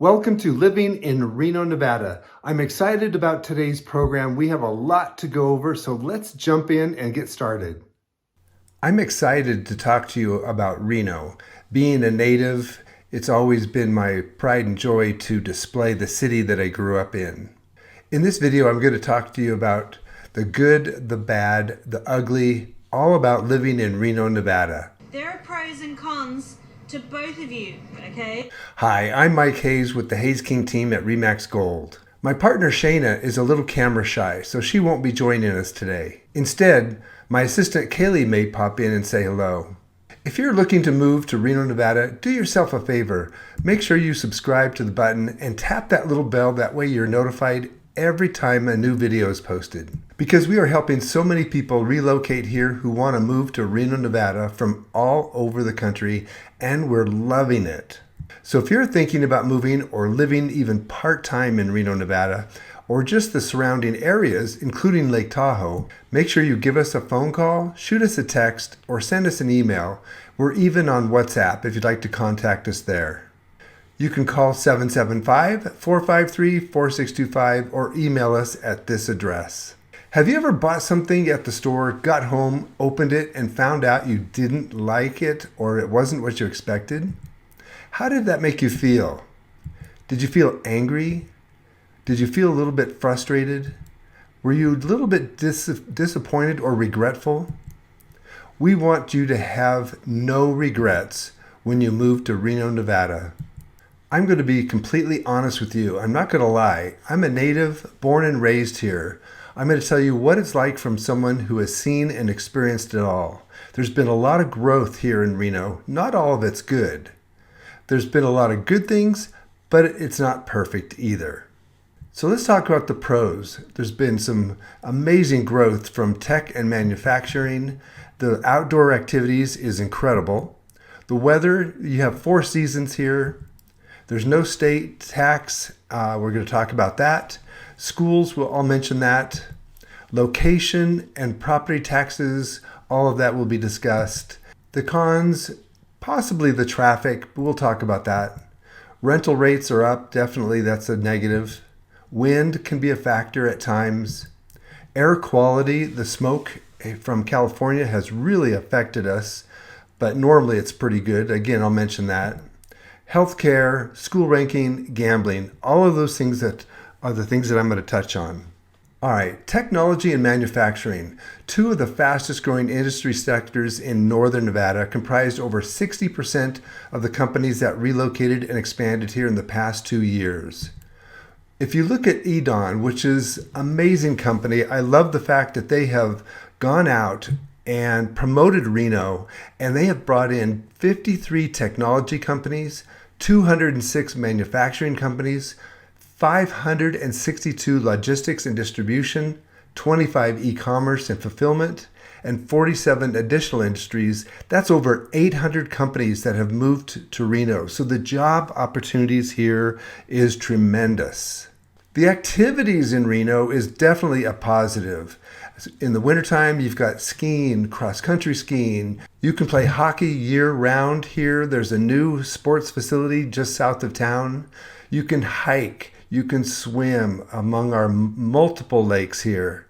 Welcome to Living in Reno, Nevada. I'm excited about today's program. We have a lot to go over, so let's jump in and get started. I'm excited to talk to you about Reno. Being a native, it's always been my pride and joy to display the city that I grew up in. In this video, I'm going to talk to you about the good, the bad, the ugly, all about living in Reno, Nevada. There are pros and cons to both of you, okay? Hi, I'm Mike Hayes with the Hayes King team at Remax Gold. My partner Shaina is a little camera shy, so she won't be joining us today. Instead, my assistant Kaylee may pop in and say hello. If you're looking to move to Reno, Nevada, do yourself a favor. Make sure you subscribe to the button and tap that little bell. That way you're notified every time a new video is posted. Because we are helping so many people relocate here who want to move to Reno, Nevada from all over the country, and we're loving it. So if you're thinking about moving or living even part-time in Reno, Nevada, or just the surrounding areas, including Lake Tahoe, make sure you give us a phone call, shoot us a text, or send us an email. We're even on WhatsApp if you'd like to contact us there. You can call 775-453-4625 or email us at this address. Have you ever bought something at the store, got home, opened it, and found out you didn't like it or it wasn't what you expected? How did that make you feel? Did you feel angry? Did you feel a little bit frustrated? Were you a little bit disappointed or regretful? We want you to have no regrets when you move to Reno, Nevada. I'm going to be completely honest with you. I'm not going to lie. I'm a native, born and raised here. I'm going to tell you what it's like from someone who has seen and experienced it all. There's been a lot of growth here in Reno. Not all of it's good. There's been a lot of good things, but it's not perfect either. So let's talk about the pros. There's been some amazing growth from tech and manufacturing. The outdoor activities is incredible. The weather, you have 4 seasons here. There's no state tax. We're going to talk about that. Schools, I'll mention that. Location and property taxes, all of that will be discussed. The cons, possibly the traffic, but we'll talk about that. Rental rates are up, definitely that's a negative. Wind can be a factor at times. Air quality, the smoke from California has really affected us, but normally it's pretty good. Again, I'll mention that. Healthcare, school ranking, gambling, all of those things that are the things that I'm going to touch on. All right, technology and manufacturing. 2 of the fastest growing industry sectors in northern Nevada comprised over 60% of the companies that relocated and expanded here in the past 2 years. If you look at Edawn, which is an amazing company, I love the fact that they have gone out and promoted Reno, and they have brought in 53 technology companies, 206 manufacturing companies, 562 logistics and distribution, 25 e-commerce and fulfillment, and 47 additional industries. That's over 800 companies that have moved to Reno. So the job opportunities here is tremendous. The activities in Reno is definitely a positive. In the wintertime, you've got skiing, cross-country skiing. You can play hockey year-round here. There's a new sports facility just south of town. You can hike. You can swim among our multiple lakes here.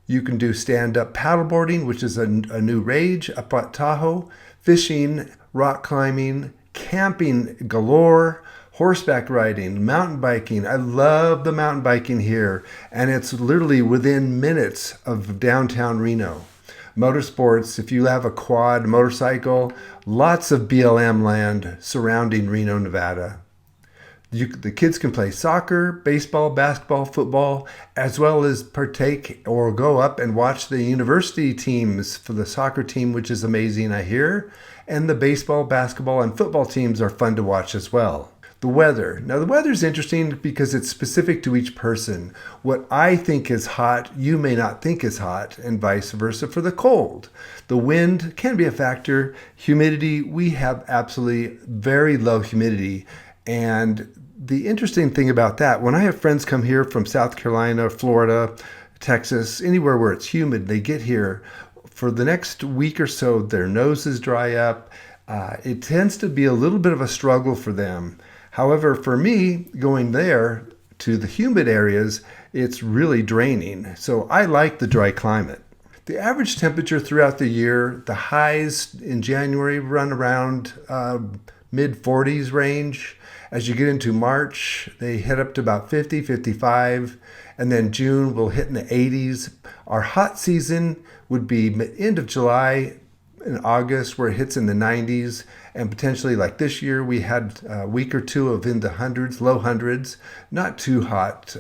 You can do stand-up paddleboarding, which is a new rage up at Tahoe, fishing, rock climbing, camping galore, horseback riding, mountain biking. I love the mountain biking here, and it's literally within minutes of downtown Reno. Motorsports, if you have a quad, motorcycle, lots of BLM land surrounding Reno, Nevada. The kids can play soccer, baseball, basketball, football, as well as partake or go up and watch the university teams for the soccer team, which is amazing, I hear. And the baseball, basketball, and football teams are fun to watch as well. The weather. Now, the weather is interesting because it's specific to each person. What I think is hot, you may not think is hot, and vice versa for the cold. The wind can be a factor. Humidity, we have absolutely very low humidity. And the interesting thing about that, when I have friends come here from South Carolina, Florida, Texas, anywhere where it's humid, they get here. For the next week or so, their noses dry up. It tends to be a little bit of a struggle for them. However, for me, going there to the humid areas, it's really draining. So I like the dry climate. The average temperature throughout the year, the highs in January run around mid 40s range. As you get into March, they head up to about 50, 55, and then June will hit in the 80s. Our hot season would be end of July and August, where it hits in the 90s, and potentially like this year, we had a week or two of in the hundreds, low hundreds, not too hot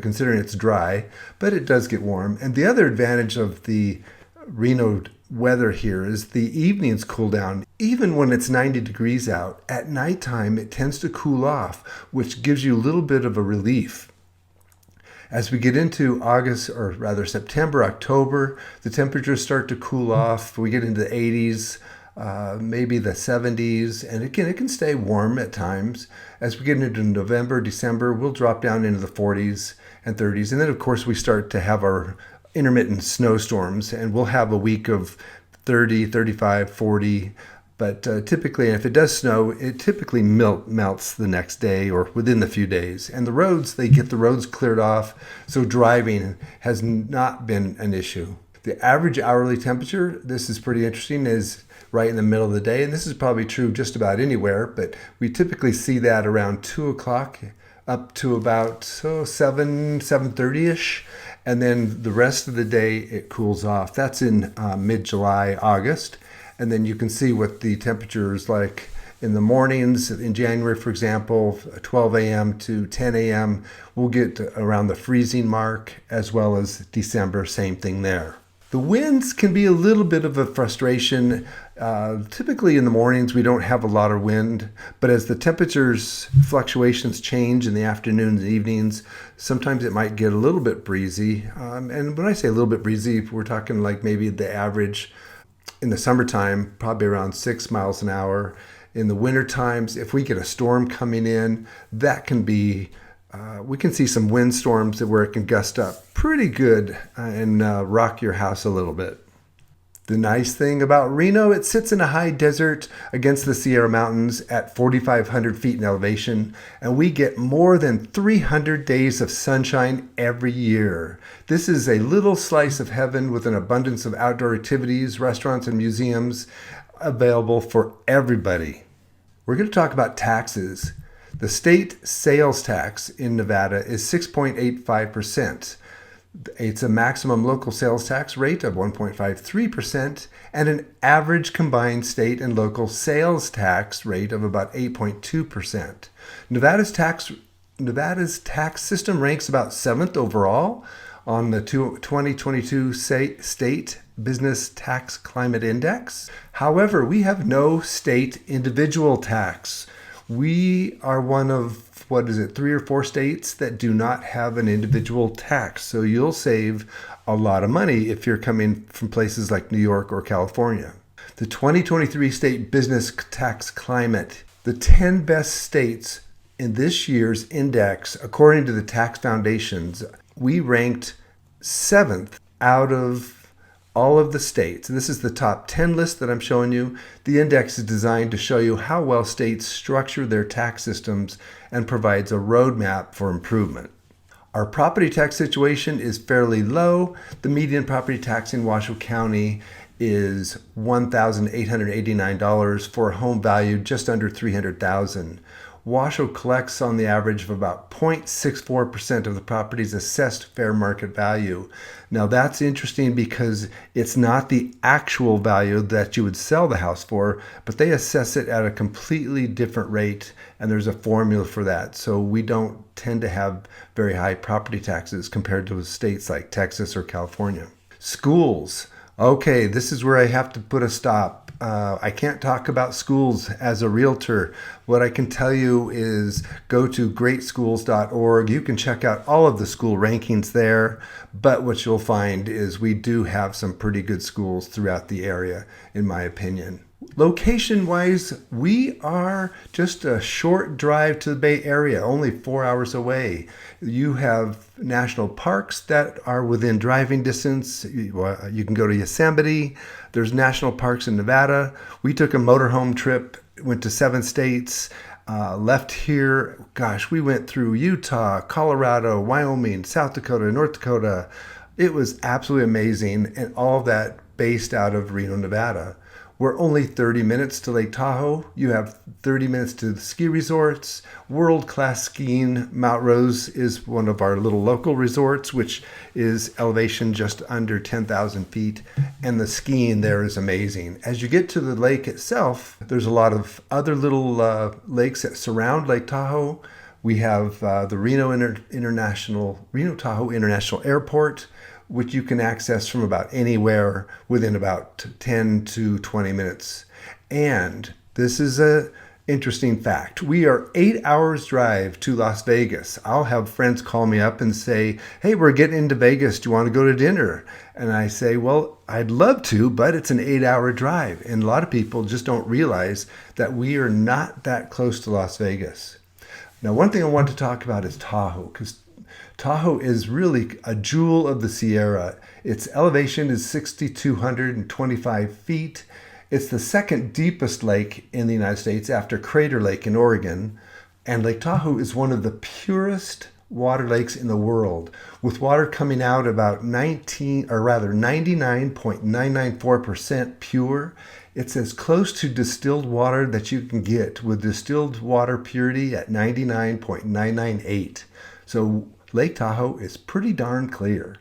considering it's dry, but it does get warm. And the other advantage of the Reno weather here is the evenings cool down. Even when it's 90 degrees out, at nighttime it tends to cool off, which gives you a little bit of a relief. As we get into August, or rather September, October, the temperatures start to cool off. We get into the 80s, maybe the 70s, and again, it can stay warm at times. As we get into November, December, we'll drop down into the 40s and 30s. And then, of course, we start to have our intermittent snowstorms, and we'll have a week of 30, 35, 40. But typically, if it does snow, it typically melts the next day or within the few days. And the roads, they get the roads cleared off, so driving has not been an issue. The average hourly temperature, this is pretty interesting, is right in the middle of the day. And this is probably true just about anywhere, but we typically see that around 2 o'clock up to about 7:30ish. And then the rest of the day, it cools off. That's in mid-July, August. And then you can see what the temperature is like in the mornings. In January, for example, 12 a.m. to 10 a.m., we'll get around the freezing mark, as well as December, same thing there. The winds can be a little bit of a frustration. Typically in the mornings, we don't have a lot of wind, but as the temperatures fluctuations change in the afternoons and evenings, sometimes it might get a little bit breezy. And when I say a little bit breezy, we're talking like maybe the average in the summertime, probably around 6 miles an hour. In the winter times, if we get a storm coming in, that can be, we can see some wind storms where it can gust up pretty good and rock your house a little bit. The nice thing about Reno, it sits in a high desert against the Sierra Mountains at 4,500 feet in elevation, and we get more than 300 days of sunshine every year. This is a little slice of heaven with an abundance of outdoor activities, restaurants, and museums available for everybody. We're going to talk about taxes. The state sales tax in Nevada is 6.85%. It's a maximum local sales tax rate of 1.53% and an average combined state and local sales tax rate of about 8.2%. Nevada's tax system ranks about 7th overall on the 2022 State Business Tax Climate Index. However, we have no state individual tax. We are one of 3 or 4 states that do not have an individual tax. So you'll save a lot of money if you're coming from places like New York or California. The 2023 State Business Tax Climate, the 10 best states in this year's index, according to the Tax Foundations, we ranked 7th out of all of the states. And this is the top 10 list that I'm showing you. The index is designed to show you how well states structure their tax systems and provides a roadmap for improvement. Our property tax situation is fairly low. The median property tax in Washoe County is $1,889 for a home value just under $300,000. Washoe collects on the average of about 0.64% of the property's assessed fair market value. Now that's interesting because it's not the actual value that you would sell the house for, but they assess it at a completely different rate, and there's a formula for that. So we don't tend to have very high property taxes compared to states like Texas or California. Schools. Okay, this is where I have to put a stop. I can't talk about schools as a realtor. What I can tell you is go to greatschools.org. You can check out all of the school rankings there. But what you'll find is we do have some pretty good schools throughout the area, in my opinion. Location-wise, we are just a short drive to the Bay Area, only 4 hours away. You have national parks that are within driving distance. You can go to Yosemite. There's national parks in Nevada. We took a motorhome trip, went to 7 states. Left here, gosh, we went through Utah, Colorado, Wyoming, South Dakota, North Dakota. It was absolutely amazing, and all of that based out of Reno, Nevada. We're only 30 minutes to Lake Tahoe. You have 30 minutes to the ski resorts. World-class skiing. Mount Rose is one of our little local resorts, which is elevation just under 10,000 feet. And the skiing there is amazing. As you get to the lake itself, there's a lot of other little lakes that surround Lake Tahoe. We have the Reno Tahoe International Airport, which you can access from about anywhere within about 10 to 20 minutes. And this is a interesting fact. We are 8 hours drive to Las Vegas. I'll have friends call me up and say, hey, we're getting into Vegas. Do you want to go to dinner? And I say, well, I'd love to, but it's an 8-hour drive. And a lot of people just don't realize that we are not that close to Las Vegas. Now, one thing I want to talk about is Tahoe, because Tahoe is really a jewel of the Sierra. Its elevation is 6,225 feet. It's the second deepest lake in the United States after Crater Lake in Oregon. And Lake Tahoe is one of the purest water lakes in the world, with water coming out about 99.994% pure. It's as close to distilled water that you can get, with distilled water purity at 99.998. So Lake Tahoe is pretty darn clear.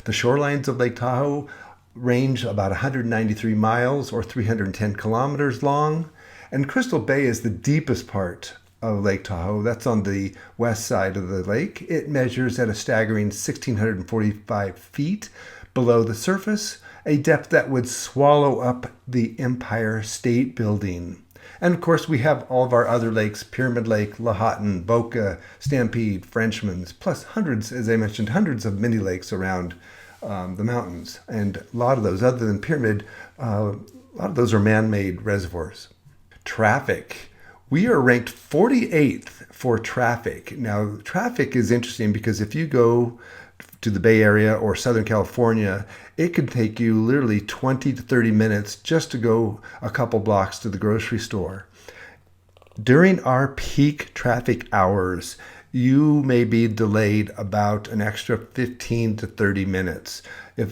The shorelines of Lake Tahoe range about 193 miles or 310 kilometers long. And Crystal Bay is the deepest part of Lake Tahoe. That's on the west side of the lake. It measures at a staggering 1,645 feet below the surface, a depth that would swallow up the Empire State Building. And of course, we have all of our other lakes: Pyramid Lake, Lahontan, Boca, Stampede, Frenchman's, plus hundreds, as I mentioned, hundreds of mini lakes around the mountains. And a lot of those, other than Pyramid, a lot of those are man-made reservoirs. Traffic. We are ranked 48th for traffic. Now, traffic is interesting because if you go to the Bay Area or Southern California, it could take you literally 20 to 30 minutes just to go a couple blocks to the grocery store. During our peak traffic hours, you may be delayed about an extra 15 to 30 minutes,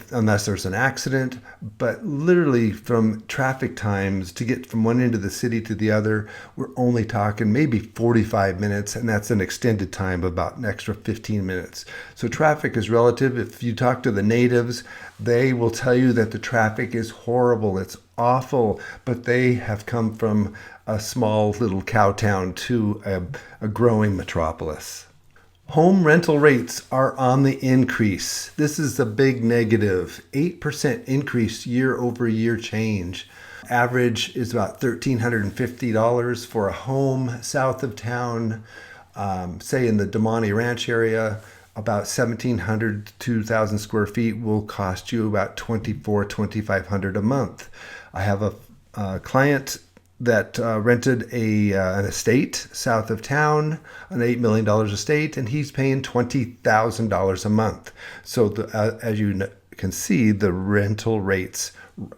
unless there's an accident. But literally, from traffic times to get from one end of the city to the other, we're only talking maybe 45 minutes, and that's an extended time of about an extra 15 minutes. So traffic is relative. If you talk to the natives, they will tell you that the traffic is horrible. It's awful, but they have come from a small little cow town to a growing metropolis. Home rental rates are on the increase. This is a big negative. 8% increase year over year change. Average is about $1,350 for a home south of town, say in the Damani Ranch area. About 1,700 to 2,000 square feet will cost you about $2,500 a month. I have a client that rented an estate south of town, an $8 million estate, and he's paying $20,000 a month. So as you can see, the rental rates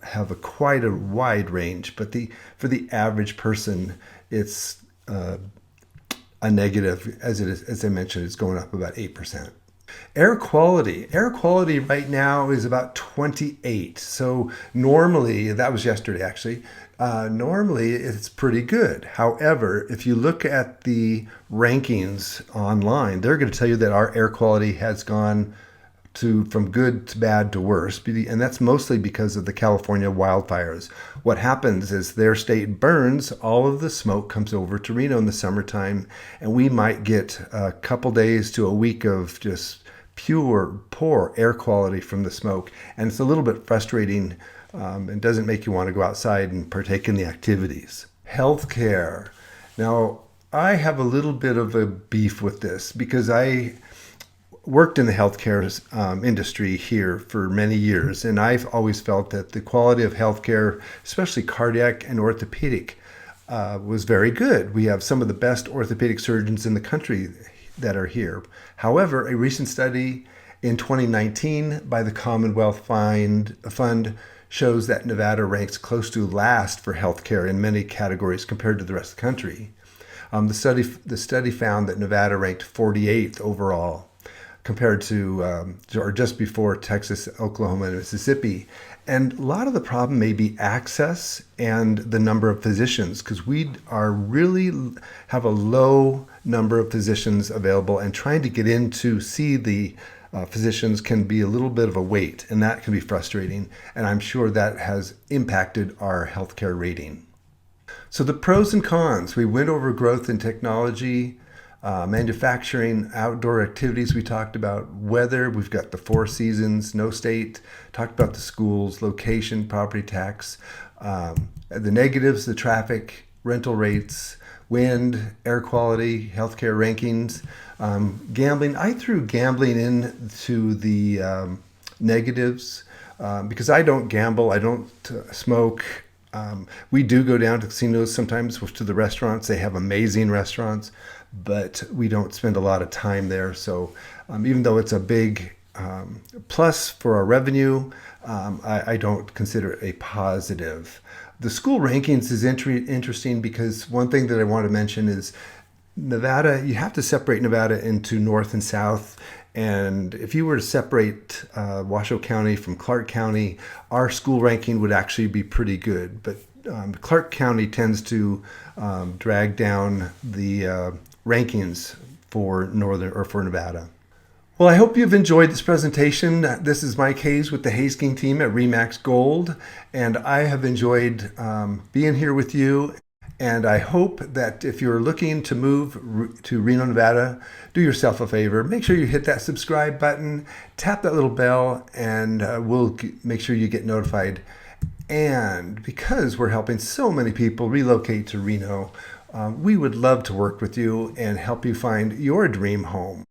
have quite a wide range, but for the average person, it's a negative, as I mentioned, it's going up about 8%. Air quality right now is about 28. So normally, that was yesterday actually, normally it's pretty good. However, if you look at the rankings online, they're going to tell you that our air quality has gone from good to bad to worse, and that's mostly because of the California wildfires. What happens is their state burns, all of the smoke comes over to Reno in the summertime, and we might get a couple days to a week of just poor air quality from the smoke, and it's a little bit frustrating. It doesn't make you want to go outside and partake in the activities. Healthcare. Now, I have a little bit of a beef with this because I worked in the healthcare industry here for many years, and I've always felt that the quality of healthcare, especially cardiac and orthopedic, was very good. We have some of the best orthopedic surgeons in the country that are here. However, a recent study in 2019 by the Commonwealth Fund shows that Nevada ranks close to last for healthcare in many categories compared to the rest of the country. The study found that Nevada ranked 48th overall compared to, or just before Texas, Oklahoma, and Mississippi. And a lot of the problem may be access and the number of physicians, because we are really have a low number of physicians available, and trying to get in to see the physicians can be a little bit of a wait, and that can be frustrating. And I'm sure that has impacted our healthcare rating. So the pros and cons, we went over growth in technology, manufacturing, outdoor activities we talked about, weather, we've got the 4 seasons, no state, talked about the schools, location, property tax, the negatives, the traffic, rental rates, wind, air quality, healthcare rankings, gambling. I threw gambling into the negatives because I don't gamble, I don't smoke. We do go down to casinos sometimes, to the restaurants. They have amazing restaurants, but we don't spend a lot of time there. So even though it's a big plus for our revenue, I don't consider it a positive. The school rankings is interesting because one thing that I want to mention is Nevada, you have to separate Nevada into north and south. And if you were to separate Washoe County from Clark County, our school ranking would actually be pretty good. But Clark County tends to drag down the rankings for Nevada. Well, I hope you've enjoyed this presentation. This is Mike Hayes with the Hayes King team at Remax Gold, and I have enjoyed being here with you. And I hope that if you're looking to move to Reno, Nevada, do yourself a favor. Make sure you hit that subscribe button, tap that little bell, and we'll make sure you get notified. And because we're helping so many people relocate to Reno, we would love to work with you and help you find your dream home.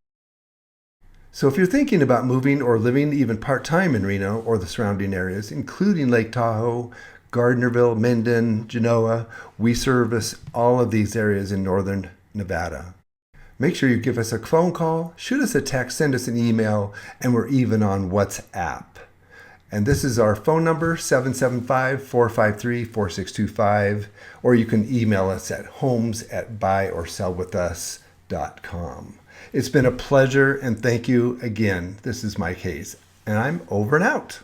So if you're thinking about moving or living even part-time in Reno or the surrounding areas, including Lake Tahoe, Gardnerville, Minden, Genoa, we service all of these areas in northern Nevada. Make sure you give us a phone call, shoot us a text, send us an email, and we're even on WhatsApp. And this is our phone number, 775-453-4625, or you can email us at homes@buyorsellwithus.com. It's been a pleasure, and thank you again. This is Mike Hayes, and I'm over and out.